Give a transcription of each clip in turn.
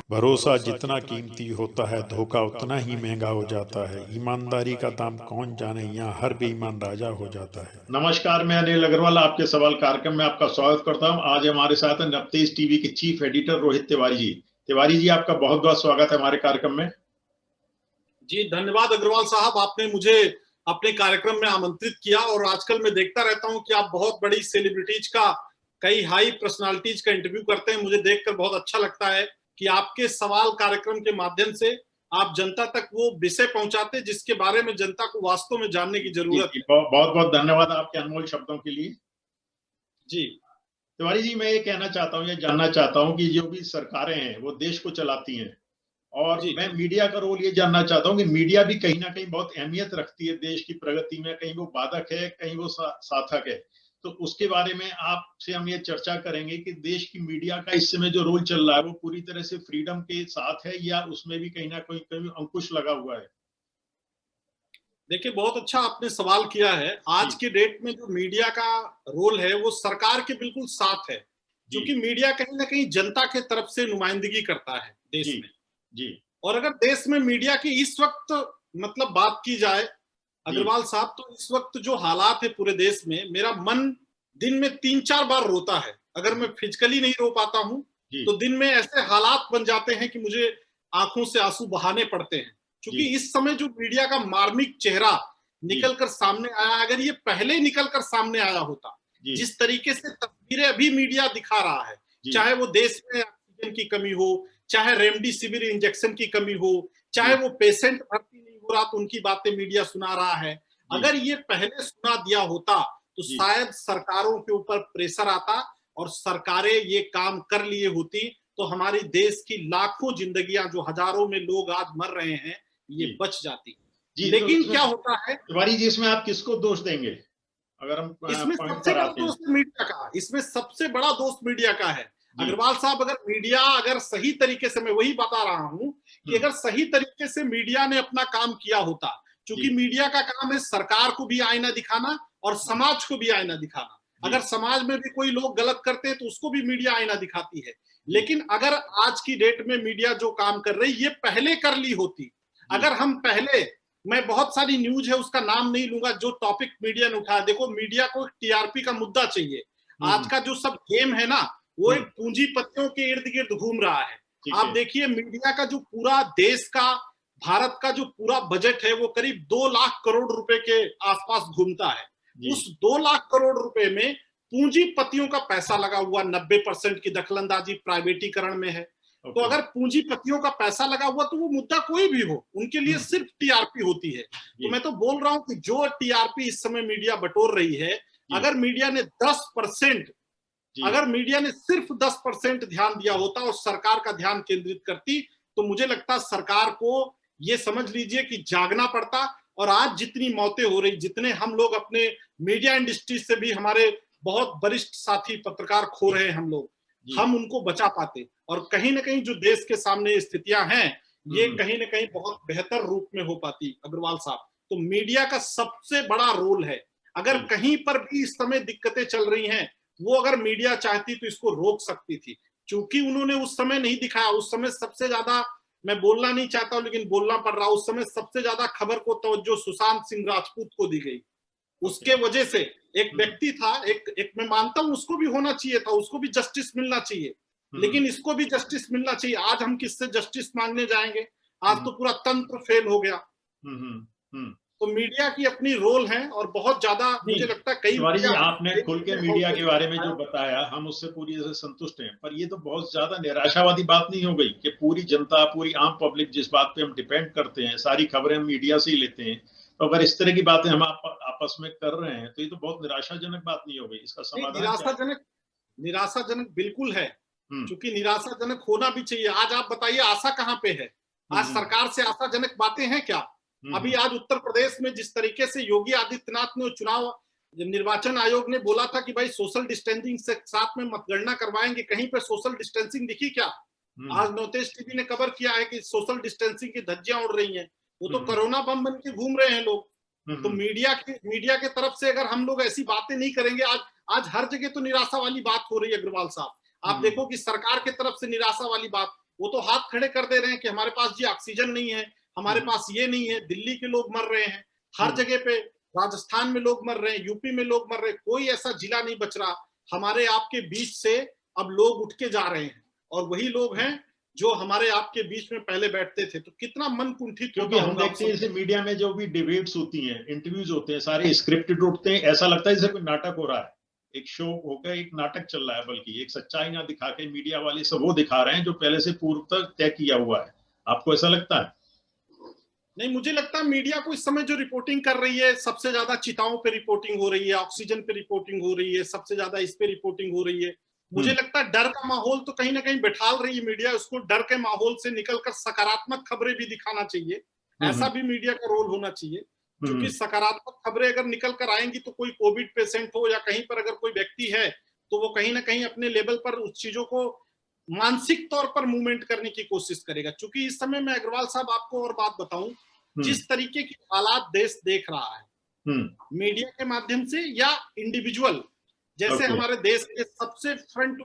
भरोसा जितना कीमती होता है, धोखा उतना ही महंगा हो जाता है। ईमानदारी का दाम कौन जाने, यहाँ हर बेईमान राजा हो जाता है। नमस्कार, मैं अनिल अग्रवाल आपके सवाल कार्यक्रम में आपका स्वागत करता हूं। आज हमारे साथ हैं नवतेज टीवी के चीफ एडिटर रोहित तिवारी जी। तिवारी जी, आपका बहुत बहुत स्वागत है हमारे कार्यक्रम में। जी धन्यवाद अग्रवाल साहब, आपने मुझे अपने कार्यक्रम में आमंत्रित किया। और आजकल मैं देखता रहता हूं कि आप बहुत बड़ी सेलिब्रिटीज का, कई हाई पर्सनालिटीज का इंटरव्यू करते हैं। मुझे देखकर बहुत अच्छा लगता है कि आपके सवाल कार्यक्रम के माध्यम से आप जनता तक वो विषय पहुंचाते जिसके बारे में जनता को वास्तव में जानने की जरूरत है। बहुत बहुत धन्यवाद आपके अनमोल शब्दों के लिए। जी तिवारी जी, मैं ये कहना चाहता हूँ, ये जानना चाहता हूँ कि जो भी सरकारें हैं वो देश को चलाती हैं, और मैं मीडिया का रोल ये जानना चाहता हूँ कि मीडिया भी कहीं ना कहीं बहुत अहमियत रखती है देश की प्रगति में। कहीं वो बाधक है, कहीं वो साधक है। तो उसके बारे में आपसे हम ये चर्चा करेंगे कि देश की मीडिया का इस समय जो रोल चल रहा है वो पूरी तरह से फ्रीडम के साथ है या उसमें भी कहीं ना कहीं अंकुश लगा हुआ है। देखिए, बहुत अच्छा आपने सवाल किया है। आज के डेट में जो मीडिया का रोल है वो सरकार के बिल्कुल साथ है, क्योंकि मीडिया कहीं ना कहीं जनता के तरफ से नुमाइंदगी करता है देश में। जी। और अगर देश में मीडिया की इस वक्त मतलब बात की जाए अग्रवाल साहब, तो इस वक्त जो हालात है पूरे देश में, मेरा मन दिन में 3-4 बार रोता है। अगर मैं फिजिकली नहीं रो पाता हूं तो दिन में ऐसे हालात बन जाते हैं कि मुझे आंखों से आंसू बहाने पड़ते हैं। क्योंकि इस समय जो मीडिया का मार्मिक चेहरा निकलकर सामने आया, अगर ये पहले निकलकर सामने आया होता, जिस तरीके से तस्वीरें अभी मीडिया दिखा रहा है, चाहे वो देश में ऑक्सीजन की कमी हो, चाहे रेमडेसिविर इंजेक्शन की कमी हो, चाहे वो पेशेंट भर्ती नहीं हो रहा तो उनकी बातें मीडिया सुना रहा है, अगर ये पहले सुना दिया होता तो शायद सरकारों के ऊपर प्रेशर आता और सरकारें ये काम कर लिए होती, तो हमारे देश की लाखों जिंदगियां, जो हजारों में लोग आज मर रहे हैं, ये बच जाती। लेकिन क्या होता है तिवारी जी, इसमें आप किसको दोष देंगे? अगर हम इसमें सबसे बड़ा दोस्त मीडिया का, इसमें सबसे बड़ा दोस्त मीडिया का है अग्रवाल साहब। अगर मीडिया अगर सही तरीके से, मैं वही बता रहा हूं कि अगर सही तरीके से मीडिया ने अपना काम किया होता, क्योंकि मीडिया का काम है सरकार को भी आईना दिखाना और समाज को भी आईना दिखाना। अगर समाज में भी कोई लोग गलत करते हैं तो उसको भी मीडिया आईना दिखाती है। लेकिन अगर आज की डेट में मीडिया जो काम कर रही है, ये पहले कर ली होती, अगर हम पहले, मैं बहुत सारी न्यूज है उसका नाम नहीं लूंगा, जो टॉपिक मीडिया ने उठाया, देखो मीडिया को टीआरपी का मुद्दा चाहिए। आज का जो सब गेम है ना, वो एक पूंजीपतियों के इर्द गिर्द घूम रहा है। आप देखिए, मीडिया का जो पूरा देश का, भारत का जो पूरा बजट है वो करीब 2 लाख करोड़ रुपए के आसपास घूमता है। उस 2 लाख करोड़ रुपए में पूंजीपतियों का पैसा लगा हुआ, 90% की दखलंदाजी प्राइवेटीकरण में है। तो अगर पूंजीपतियों का पैसा लगा हुआ तो वो मुद्दा कोई भी हो, उनके लिए सिर्फ टीआरपी होती है। तो मैं तो बोल रहा हूं कि जो टीआरपी इस समय मीडिया बटोर रही है, अगर मीडिया ने 10%, अगर मीडिया ने सिर्फ 10% ध्यान दिया होता और सरकार का ध्यान केंद्रित करती, तो मुझे लगता सरकार को ये समझ लीजिए कि जागना पड़ता। और आज जितनी मौतें हो रही, जितने हम लोग अपने मीडिया इंडस्ट्री से भी हमारे बहुत वरिष्ठ साथी पत्रकार खो रहे हैं, हम लोग, हम उनको बचा पाते। और कहीं ना कहीं जो देश के सामने स्थितियां हैं, ये कहीं ना कहीं बहुत बेहतर रूप में हो पाती अग्रवाल साहब। तो मीडिया का सबसे बड़ा रोल है। अगर कहीं पर भी इस समय दिक्कतें चल रही हैं, वो अगर मीडिया चाहती तो इसको रोक सकती थी। चूंकि उन्होंने उस समय नहीं दिखाया, उस समय सबसे ज्यादा, मैं बोलना नहीं चाहता हूं लेकिन बोलना पड़ रहा, उस समय सबसे ज्यादा खबर को तवज्जो सुशांत सिंह राजपूत को दी गई। उसके वजह से एक व्यक्ति था, एक मैं मानता हूं उसको भी होना चाहिए था, उसको भी जस्टिस मिलना चाहिए, लेकिन इसको भी जस्टिस मिलना चाहिए। आज हम किससे जस्टिस मांगने जाएंगे? आज तो पूरा तंत्र फेल हो गया। तो मीडिया की अपनी रोल है और बहुत ज्यादा, मुझे लगता है कई तिवारी जी, आपने खुल के मीडिया के बारे में जो बताया, हम उससे पूरी तरह से संतुष्ट हैं। पर ये तो बहुत ज्यादा निराशावादी बात नहीं हो गई कि पूरी जनता, पूरी आम पब्लिक जिस बात पे हम डिपेंड करते हैं, सारी खबरें हम मीडिया से ही लेते हैं, तो अगर इस तरह की बातें हम आपस में कर रहे हैं तो ये तो बहुत निराशाजनक बात नहीं हो गई? इसका समाधान निराशाजनक बिल्कुल है, क्योंकि निराशाजनक होना भी चाहिए। आज आप बताइए, आशा कहाँ पे है? आज सरकार से आशाजनक बातें हैं क्या? अभी आज उत्तर प्रदेश में जिस तरीके से योगी आदित्यनाथ ने चुनाव, निर्वाचन आयोग ने बोला था कि भाई सोशल डिस्टेंसिंग से साथ में मतगणना करवाएंगे, कहीं पे सोशल डिस्टेंसिंग दिखी क्या? आज नवतेज टीवी ने कवर किया है कि सोशल डिस्टेंसिंग की धज्जियां उड़ रही हैं। वो तो कोरोना बम बन के घूम रहे हैं लोग। तो मीडिया के तरफ से अगर हम लोग ऐसी बातें नहीं करेंगे, आज हर जगह तो निराशा वाली बात हो रही है अग्रवाल साहब। आप देखो कि सरकार के तरफ से निराशा वाली बात, वो तो हाथ खड़े कर दे रहे हैं कि हमारे पास जी ऑक्सीजन नहीं है, हमारे पास ये नहीं है। दिल्ली के लोग मर रहे हैं हर जगह पे, राजस्थान में लोग मर रहे हैं, यूपी में लोग मर रहे हैं, कोई ऐसा जिला नहीं बच रहा। हमारे आपके बीच से अब लोग उठ के जा रहे हैं और वही लोग हैं जो हमारे आपके बीच में पहले बैठते थे। तो कितना मन कुंठित, क्योंकि हम देखते हैं जैसे मीडिया में जो भी डिबेट्स होती हैं, इंटरव्यूज होते हैं, सारे स्क्रिप्टेड होते हैं, ऐसा लगता है जैसे कोई नाटक हो रहा है, एक शो होकर एक नाटक चल रहा है, बल्कि एक सच्चाई ना दिखा के मीडिया वाले सब वो दिखा रहे हैं जो पहले से पूर्व तक तय किया हुआ है। आपको ऐसा लगता है? नहीं, मुझे लगता है मीडिया को इस समय जो रिपोर्टिंग कर रही है, सबसे ज्यादा चिताओं पे रिपोर्टिंग हो रही है, ऑक्सीजन पे रिपोर्टिंग हो रही है, सबसे ज्यादा इस पे रिपोर्टिंग हो रही है। मुझे लगता है डर का माहौल तो कहीं ना कहीं बैठाल रही है मीडिया, उसको डर के माहौल से निकलकर सकारात्मक खबरें भी दिखाना चाहिए। ऐसा भी मीडिया का रोल होना चाहिए, क्योंकि सकारात्मक खबरें अगर निकल कर आएंगी तो कोई कोविड पेशेंट हो या कहीं पर अगर कोई व्यक्ति है तो वो कहीं ना कहीं अपने लेवल पर उस चीजों को मानसिक तौर पर मूवमेंट करने की कोशिश करेगा। क्योंकि इस समय मैं अग्रवाल साहब आपको और बात बताऊं, जिस तरीके की हालात देश देख रहा है मीडिया के माध्यम से या इंडिविजुअल, जैसे हमारे देश के सबसे फ्रंट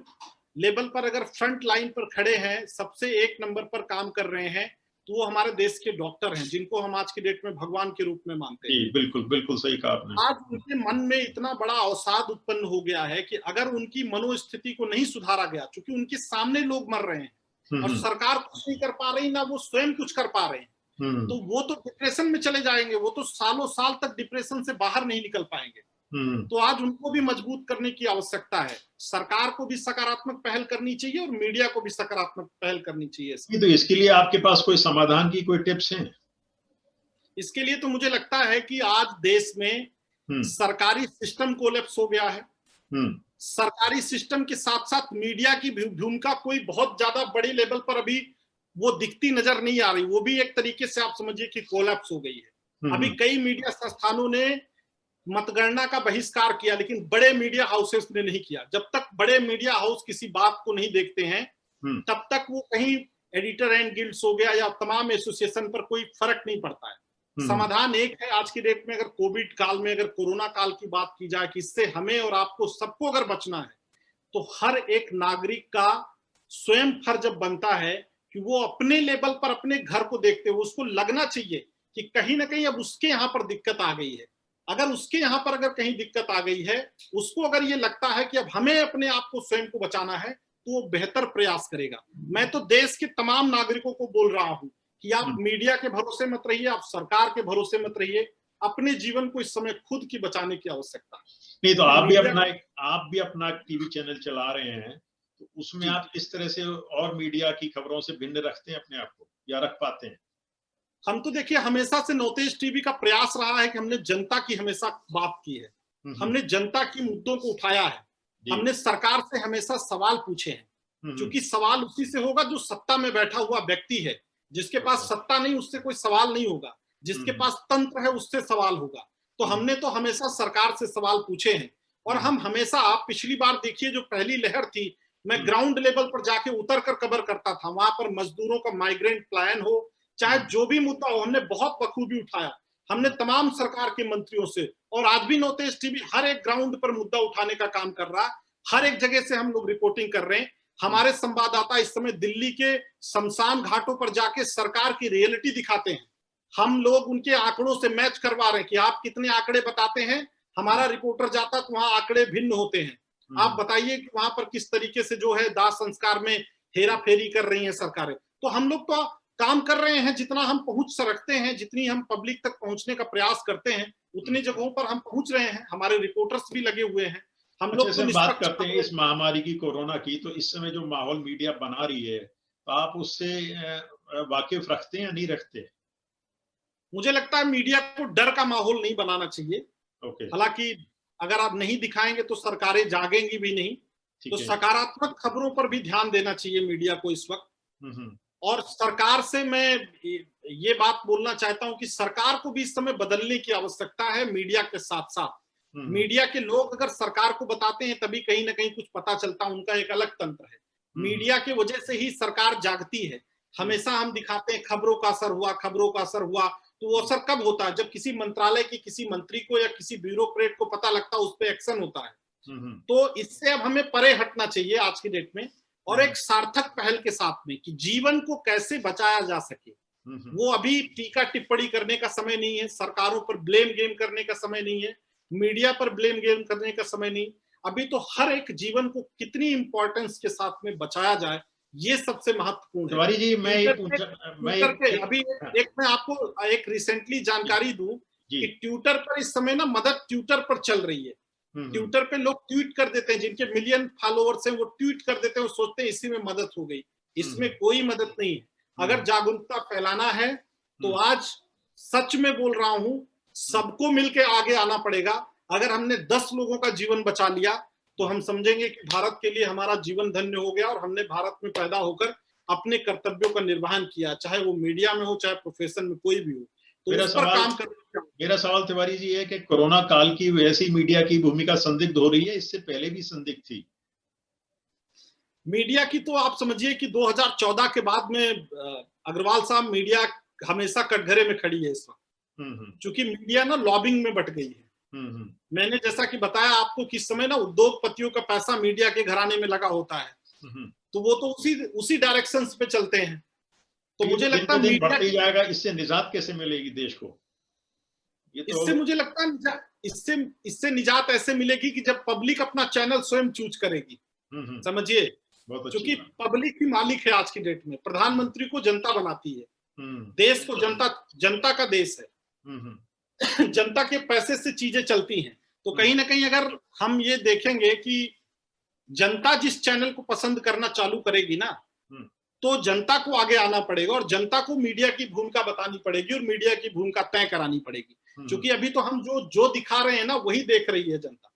लेवल पर अगर फ्रंट लाइन पर खड़े हैं, सबसे एक नंबर पर काम कर रहे हैं, तो वो हमारे देश के डॉक्टर हैं, जिनको हम आज की डेट में भगवान के रूप में मानते हैं। बिल्कुल बिल्कुल सही कहा आपने। आज उनके मन में इतना बड़ा अवसाद उत्पन्न हो गया है कि अगर उनकी मनोस्थिति को नहीं सुधारा गया, क्योंकि उनके सामने लोग मर रहे हैं और सरकार कुछ नहीं कर पा रही, ना वो स्वयं कुछ कर पा रहे हैं, तो वो तो डिप्रेशन में चले जाएंगे, वो तो सालों साल तक डिप्रेशन से बाहर नहीं निकल पाएंगे। तो आज उनको भी मजबूत करने की आवश्यकता है। सरकार को भी सकारात्मक पहल करनी चाहिए और मीडिया को भी सकारात्मक पहल करनी चाहिए। तो इसके लिए आपके पास कोई समाधान की कोई टिप्स हैं? इसके लिए तो मुझे लगता है कि आज देश में सरकारी सिस्टम कोलैप्स हो गया है। सरकारी सिस्टम के साथ साथ मीडिया की भूमिका कोई बहुत ज्यादा बड़ी लेवल पर अभी वो दिखती नजर नहीं आ रही, वो भी एक तरीके से आप समझिए कि कोलैप्स हो गई है। अभी कई मीडिया संस्थानों ने मतगणना का बहिष्कार किया, लेकिन बड़े मीडिया हाउसेस ने नहीं किया। जब तक बड़े मीडिया हाउस किसी बात को नहीं देखते हैं तब तक वो कहीं एडिटर एंड गिल्ड्स हो गया या तमाम एसोसिएशन पर कोई फर्क नहीं पड़ता है। समाधान एक है आज की डेट में, अगर कोविड काल में, अगर कोरोना काल की बात की जाए कि इससे हमें और आपको सबको अगर बचना है, तो हर एक नागरिक का स्वयं फर्ज बनता है कि वो अपने लेवल पर अपने घर को देखते हुए उसको लगना चाहिए कि कहीं ना कहीं अब उसके यहाँ पर दिक्कत आ गई है। अगर उसके यहाँ पर अगर कहीं दिक्कत आ गई है, उसको अगर ये लगता है कि अब हमें अपने आप को स्वयं को बचाना है, तो वो बेहतर प्रयास करेगा। मैं तो देश के तमाम नागरिकों को बोल रहा हूं कि आप मीडिया के भरोसे मत रहिए, आप सरकार के भरोसे मत रहिए, अपने जीवन को इस समय खुद की बचाने की आवश्यकता नहीं। तो आप भी अपना टीवी चैनल चला रहे हैं, तो उसमें आप किस तरह से और मीडिया की खबरों से भिन्न रखते हैं अपने आप को, या रख पाते हैं? हम तो देखिए हमेशा से नवतेज टीवी का प्रयास रहा है कि हमने जनता की हमेशा बात की है, हमने जनता की मुद्दों को उठाया है, हमने सरकार से हमेशा सवाल पूछे हैं, क्योंकि सवाल उसी से होगा जो सत्ता में बैठा हुआ व्यक्ति है। जिसके पास सत्ता नहीं, उससे कोई सवाल नहीं होगा, जिसके पास तंत्र है उससे सवाल होगा। तो हमने तो हमेशा सरकार से सवाल पूछे हैं, और हम हमेशा, आप पिछली बार देखिए जो पहली लहर थी, मैं ग्राउंड लेवल पर जाके उतर कर कवर करता था, वहां पर मजदूरों का माइग्रेंट प्लान हो, चाहे जो भी मुद्दा हो, हमने बहुत बखूबी उठाया। हमने तमाम सरकार के मंत्रियों से, और आज भी नवतेज टीवी हर एक ग्राउंड पर मुद्दा उठाने का काम कर रहा है, हर एक जगह से हम लोग रिपोर्टिंग कर रहे हैं। हमारे संवाददाता इस समय दिल्ली के शमशान घाटों पर जाके सरकार की रियलिटी दिखाते हैं। हम लोग उनके आंकड़ों से मैच करवा रहे हैं कि आप कितने आंकड़े बताते हैं, हमारा रिपोर्टर जाता तो वहां आंकड़े भिन्न होते हैं। आप बताइए कि वहां पर किस तरीके से जो है दाह संस्कार में हेरा फेरी कर रही है सरकारें। तो हम लोग तो काम कर रहे हैं, जितना हम पहुंच सकते हैं, जितनी हम पब्लिक तक पहुंचने का प्रयास करते हैं, उतनी जगहों पर हम पहुंच रहे हैं। हमारे रिपोर्टर्स भी लगे हुए हैं। हम लोग तो बात करते हैं इस महामारी की, कोरोना की, तो इस समय जो माहौल मीडिया बना रही है, तो आप उससे वाकिफ रखते हैं या नहीं रखते? मुझे लगता है मीडिया को डर का माहौल नहीं बनाना चाहिए। हालांकि अगर आप नहीं दिखाएंगे तो सरकारें जागेंगी भी नहीं, तो सकारात्मक खबरों पर भी ध्यान देना चाहिए मीडिया को इस वक्त। और सरकार से मैं ये बात बोलना चाहता हूं कि सरकार को भी इस समय बदलने की आवश्यकता है। मीडिया के साथ साथ मीडिया के लोग अगर सरकार को बताते हैं तभी कहीं ना कहीं कुछ पता चलता, उनका एक अलग तंत्र है। मीडिया की वजह से ही सरकार जागती है। हमेशा हम दिखाते हैं खबरों का असर हुआ, खबरों का असर हुआ, तो वो असर कब होता है? जब किसी मंत्रालय की किसी मंत्री को या किसी ब्यूरोक्रेट को पता लगता है, उस पर एक्शन होता है। तो इससे अब हमें परे हटना चाहिए आज की डेट में, और एक सार्थक पहल के साथ में कि जीवन को कैसे बचाया जा सके। वो अभी टीका टिप्पणी करने का समय नहीं है, सरकारों पर ब्लेम गेम करने का समय नहीं है, मीडिया पर ब्लेम गेम करने का समय नहीं। अभी तो हर एक जीवन को कितनी इंपॉर्टेंस के साथ में बचाया जाए, ये सबसे महत्वपूर्ण है। तिवारी जी, अभी एक मैं आपको एक रिसेंटली जानकारी दूं कि ट्विटर पर इस समय ना मदद ट्विटर पर चल रही है। ट्विटर पे लोग ट्वीट कर देते हैं, जिनके मिलियन फॉलोअर्स हैं वो ट्वीट कर देते हैं, वो सोचते हैं इसी में मदद हो गई। इसमें कोई मदद नहीं है। अगर जागरूकता फैलाना है तो आज सच में बोल रहा हूं, सबको मिलके आगे आना पड़ेगा। अगर हमने 10 लोगों का जीवन बचा लिया तो हम समझेंगे कि भारत के लिए हमारा जीवन धन्य हो गया और हमने भारत में पैदा होकर अपने कर्तव्यों का निर्वहन किया, चाहे वो मीडिया में हो, चाहे प्रोफेशन में कोई भी हो। तो मेरा सवाल तिवारी जी है कि कोरोना काल की वैसी मीडिया की भूमिका संदिग्ध हो रही है, इससे पहले भी संदिग्ध थी मीडिया की। तो आप समझिए कि 2014 के बाद में अग्रवाल साहब, मीडिया हमेशा कटघरे में खड़ी है इस वक्त, क्योंकि मीडिया ना लॉबिंग में बट गई है। मैंने जैसा कि बताया आपको कि इस समय ना उद्योगपतियों का पैसा मीडिया के घराने में लगा होता है, तो वो तो उसी डायरेक्शन पे चलते हैं। तो मुझे लगता है मीडिया बढ़ते जाएगा, इससे निजात कैसे मिलेगी देश को? इससे मुझे लगता है इससे निजात ऐसे मिलेगी कि जब पब्लिक अपना चैनल स्वयं चूज करेगी। समझिए, क्योंकि पब्लिक ही मालिक है आज की डेट में। प्रधानमंत्री को जनता बनाती है, देश को जनता का देश है, जनता के पैसे से चीजें चलती हैं। तो कहीं ना कहीं अगर हम ये देखेंगे कि जनता जिस चैनल को पसंद करना चालू करेगी ना, तो जनता को आगे आना पड़ेगा और जनता को मीडिया की भूमिका बतानी पड़ेगी और मीडिया की भूमिका तय करानी पड़ेगी। क्योंकि अभी तो हम जो दिखा रहे हैं ना, वही देख रही है जनता,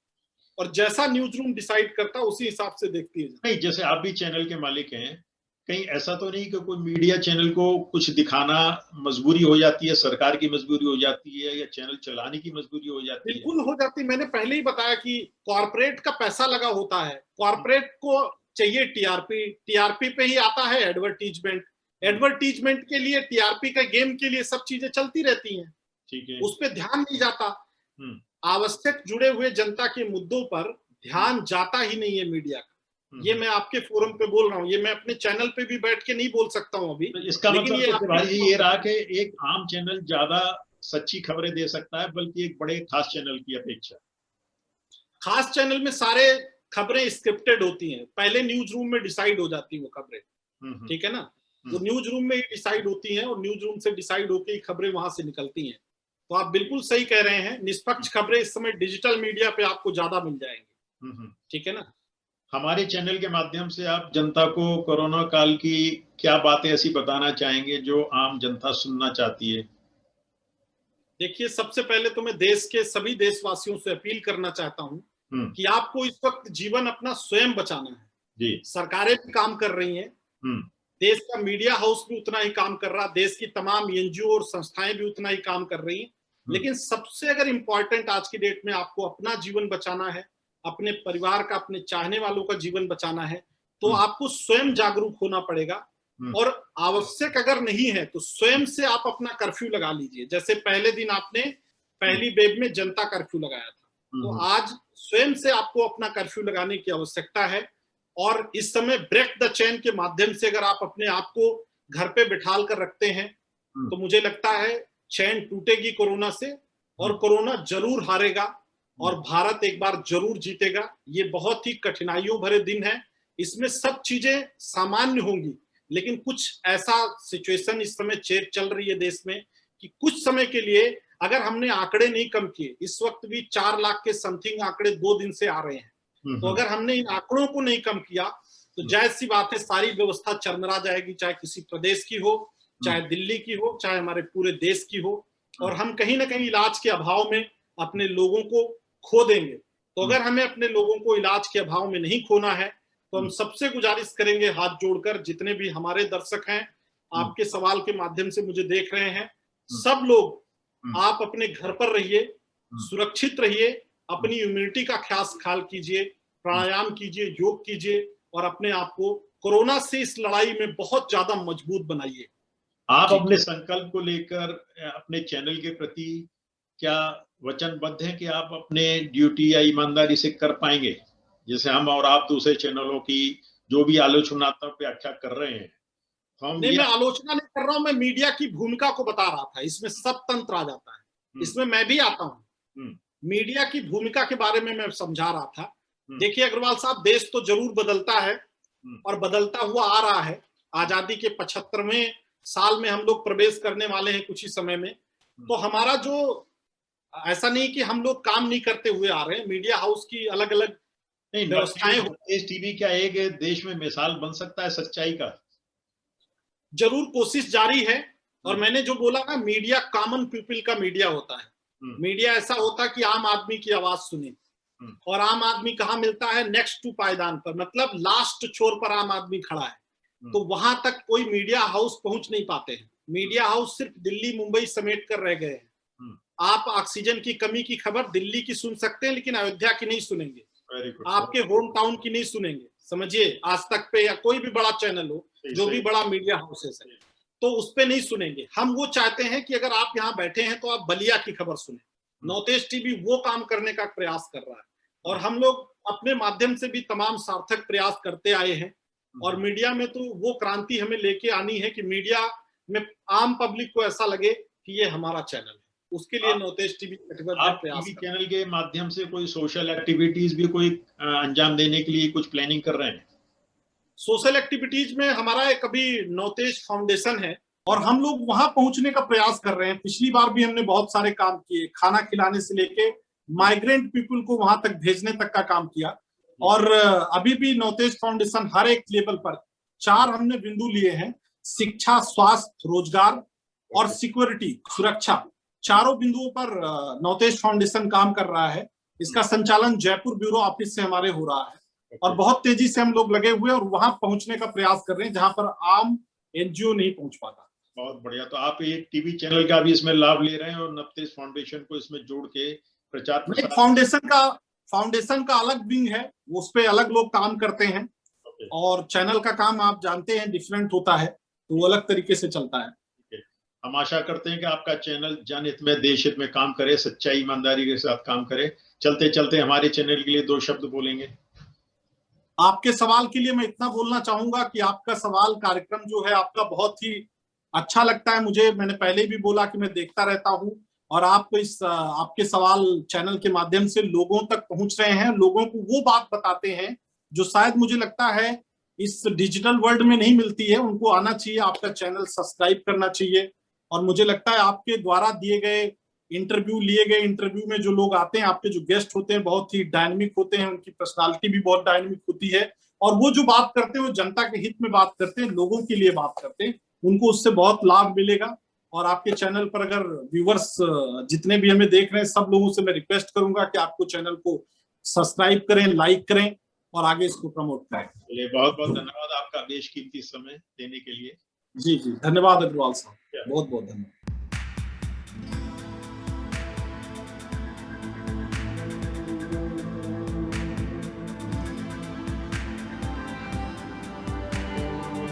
और जैसा न्यूज रूम डिसाइड करता है उसी हिसाब से देखती है। नहीं, जैसे आप भी चैनल के मालिक हैं, कहीं ऐसा तो नहीं कि कोई मीडिया चैनल को कुछ दिखाना मजबूरी हो जाती है, सरकार की मजबूरी हो जाती है, या चैनल चलाने की मजबूरी हो जाती है? बिल्कुल हो जाती है। मैंने पहले ही बताया कि कॉर्पोरेट का पैसा लगा होता है, कॉर्पोरेट को चाहिए टीआरपी, टीआरपी पे ही आता है एडवर्टीजमेंट, एडवर्टीजमेंट के लिए, टीआरपी का गेम के लिए सब चीजें चलती रहती हैं। ठीक है, उस पर ध्यान नहीं जाता। आवश्यक जुड़े हुए जनता के मुद्दों पर ध्यान जाता ही नहीं है मीडिया का। ये मैं आपके फोरम पे बोल रहा हूँ, ये मैं अपने चैनल पे भी बैठ के नहीं बोल सकता हूँ अभी। तो इसका मतलब ये रहा कि एक आम चैनल ज्यादा सच्ची खबरें दे सकता है, बल्कि एक बड़े खास चैनल की अपेक्षा। खास चैनल में सारे खबरें स्क्रिप्टेड होती हैं, पहले न्यूज रूम में डिसाइड हो जाती है वो खबरें। ठीक है ना, वो न्यूज रूम में ही डिसाइड होती हैं और न्यूज रूम से डिसाइड होकर खबरें वहां से निकलती हैं। तो आप बिल्कुल सही कह रहे हैं, निष्पक्ष खबरें इस समय डिजिटल मीडिया पे आपको ज्यादा मिल जाएंगी। ठीक है ना। हमारे चैनल के माध्यम से आप जनता को कोरोना काल की क्या बातें ऐसी बताना चाहेंगे जो आम जनता सुनना चाहती है? देखिए, सबसे पहले तो मैं देश के सभी देशवासियों से अपील करना चाहता हूं कि आपको इस वक्त जीवन अपना स्वयं बचाना है। जी। सरकारें भी काम कर रही हैं, देश का मीडिया हाउस भी उतना ही काम कर रहा, देश की तमाम एनजीओ और संस्थाएं भी उतना ही काम कर रही हैं। लेकिन सबसे अगर इंपॉर्टेंट आज की डेट में आपको अपना जीवन बचाना है, अपने परिवार का, अपने चाहने वालों का जीवन बचाना है, तो आपको स्वयं जागरूक होना पड़ेगा। और आवश्यक अगर नहीं है तो स्वयं से आप अपना कर्फ्यू लगा लीजिए। जैसे पहले दिन आपने पहली वेव में जनता कर्फ्यू लगाया था, तो आज स्वयं से आपको अपना कर्फ्यू लगाने की आवश्यकता है। और इस समय ब्रेक द चेन के माध्यम से अगर आप अपने आप को घर पे बिठाल कर रखते हैं तो मुझे लगता है चैन टूटेगी कोरोना से, और कोरोना जरूर हारेगा और भारत एक बार जरूर जीतेगा। ये बहुत ही कठिनाइयों भरे दिन है, इसमें सब चीजें सामान्य होंगी, लेकिन कुछ ऐसा सिचुएशन इस समय चल रही है देश में कि कुछ समय के लिए अगर हमने आंकड़े नहीं कम किए, इस वक्त भी 4 लाख के समथिंग आंकड़े 2 दिन से आ रहे हैं, तो अगर हमने इन आंकड़ों को नहीं कम किया तो जायज सी बात है सारी व्यवस्था चरमरा जाएगी, चाहे किसी प्रदेश की हो, चाहे दिल्ली की हो, चाहे हमारे पूरे देश की हो, और हम कहीं ना कहीं इलाज के अभाव में अपने लोगों को खो देंगे। तो अगर हमें अपने लोगों को इलाज के अभाव में नहीं खोना है तो हम सबसे गुजारिश करेंगे हाथ जोड़कर, जितने भी हमारे दर्शक हैं, आपके सवाल के माध्यम से मुझे देख रहे हैं, सब लोग आप अपने घर पर रहिए, सुरक्षित रहिए, अपनी इम्यूनिटी का खास ख्याल कीजिए, प्राणायाम कीजिए, योग कीजिए और अपने आप को कोरोना से इस लड़ाई में बहुत ज्यादा मजबूत बनाइए। आप अपने संकल्प को लेकर अपने चैनल के प्रति क्या वचनबद्ध हैं कि आप अपने ड्यूटी या ईमानदारी से कर पाएंगे, जैसे हम और आप दूसरे चैनलों की जो भी आलोचनात्मक व्याख्या कर रहे हैं, तो हम नहीं, मैं आलोचना नहीं कर रहा हूं, मैं मीडिया की भूमिका को बता रहा था। इसमें सब तंत्र आ जाता है, इसमें मैं भी आता हूं। मीडिया की भूमिका के बारे में मैं समझा रहा था। देखिए अग्रवाल साहब, देश तो जरूर बदलता है और बदलता हुआ आ रहा है। आजादी के 75वें साल में हम लोग प्रवेश करने वाले हैं कुछ ही समय में। तो हमारा जो, ऐसा नहीं कि हम लोग काम नहीं करते हुए आ रहे हैं, मीडिया हाउस की अलग अलग व्यवस्थाएं। नॉर्थ टीवी क्या एक देश में मिसाल बन सकता है सच्चाई का? जरूर कोशिश जारी है। और मैंने जो बोला ना, मीडिया कॉमन पीपल का मीडिया होता है। मीडिया ऐसा होता है कि आम आदमी की आवाज सुने, और आम आदमी कहाँ मिलता है? नेक्स्ट टू पायदान पर, मतलब लास्ट छोर पर आम आदमी खड़ा है। तो वहां तक कोई मीडिया हाउस पहुंच नहीं पाते हैं। मीडिया हाउस सिर्फ दिल्ली मुंबई समेट कर रह गए हैं। आप ऑक्सीजन की कमी की खबर दिल्ली की सुन सकते हैं, लेकिन अयोध्या की नहीं सुनेंगे, आपके होम टाउन की नहीं सुनेंगे। समझिए, आज तक पे या कोई भी बड़ा चैनल हो, जो भी बड़ा मीडिया हाउसेस है, तो उस पे नहीं सुनेंगे। हम वो चाहते हैं कि अगर आप यहाँ बैठे हैं तो आप बलिया की खबर सुने। नॉर्थ ईस्ट टीवी वो काम करने का प्रयास कर रहा है, और हम लोग अपने माध्यम से भी तमाम सार्थक प्रयास करते आए हैं। और मीडिया में तो वो क्रांति हमें लेके आनी है कि मीडिया में आम पब्लिक को ऐसा लगे कि ये हमारा चैनल है। उसके लिए नॉर्थ ईस्ट टीवी प्रयास चैनल के माध्यम से कोई सोशल एक्टिविटीज भी कोई अंजाम देने के लिए कुछ प्लानिंग कर रहे हैं? सोशल एक्टिविटीज में हमारा एक अभी नॉर्थ ईस्ट फाउंडेशन है, और हम लोग वहां पहुंचने का प्रयास कर रहे हैं। पिछली बार भी हमने बहुत सारे काम किए, खाना खिलाने से लेके माइग्रेंट पीपल को वहां तक भेजने तक का काम किया। और अभी भी नॉर्थ ईस्ट फाउंडेशन हर एक लेवल पर 4 हमने बिंदु लिए हैं: शिक्षा, स्वास्थ्य, रोजगार और सिक्योरिटी, सुरक्षा। चारों बिंदुओं पर नॉर्थ ईस्ट फाउंडेशन काम कर रहा है। इसका संचालन जयपुर ब्यूरो ऑफिस से हमारे हो रहा है, और बहुत तेजी से हम लोग लगे हुए और वहां पहुंचने का प्रयास कर रहे हैं जहां पर आम एनजीओ नहीं पहुंच पाता। बहुत बढ़िया। तो आप एक टीवी चैनल का भी इसमें लाभ ले रहे हैं और नॉर्थ ईस्ट फाउंडेशन को इसमें जोड़ के प्रचार प्रसार? फाउंडेशन का अलग विंग है, उस पे अलग लोग काम करते हैं। और चैनल का काम आप जानते हैं डिफरेंट होता है, तो वो अलग तरीके से चलता है। हम आशा करते हैं कि आपका चैनल जनहित में, देश हित में काम करे, सच्चाई ईमानदारी के साथ काम करे। चलते चलते हमारे चैनल के लिए 2 शब्द बोलेंगे? आपके सवाल के लिए मैं इतना बोलना चाहूंगा कि आपका सवाल कार्यक्रम जो है आपका बहुत ही अच्छा लगता है मुझे। मैंने पहले भी बोला कि मैं देखता रहता हूं, और आप आपके सवाल चैनल के माध्यम से लोगों तक पहुंच रहे हैं, लोगों को वो बात बताते हैं जो शायद मुझे लगता है इस डिजिटल वर्ल्ड में नहीं मिलती है। उनको आना चाहिए, आपका चैनल सब्सक्राइब करना चाहिए। और मुझे लगता है आपके द्वारा दिए गए लिए गए इंटरव्यू में जो लोग आते हैं, आपके जो गेस्ट होते हैं, बहुत ही डायनेमिक होते हैं, उनकी पर्सनालिटी भी बहुत डायनेमिक होती है, और वो जो बात करते हैं वो जनता के हित में बात करते हैं, लोगों के लिए बात करते हैं। उनको उससे बहुत लाभ मिलेगा। और आपके चैनल पर अगर व्यूवर्स जितने भी हमें देख रहे हैं, सब लोगों से मैं रिक्वेस्ट करूंगा कि आपको चैनल को सब्सक्राइब करें, लाइक करें और आगे इसको प्रमोट करें। बहुत बहुत धन्यवाद आपका बेशकीमती समय देने के लिए। जी, धन्यवाद अग्रवाल साहब, बहुत बहुत धन्यवाद।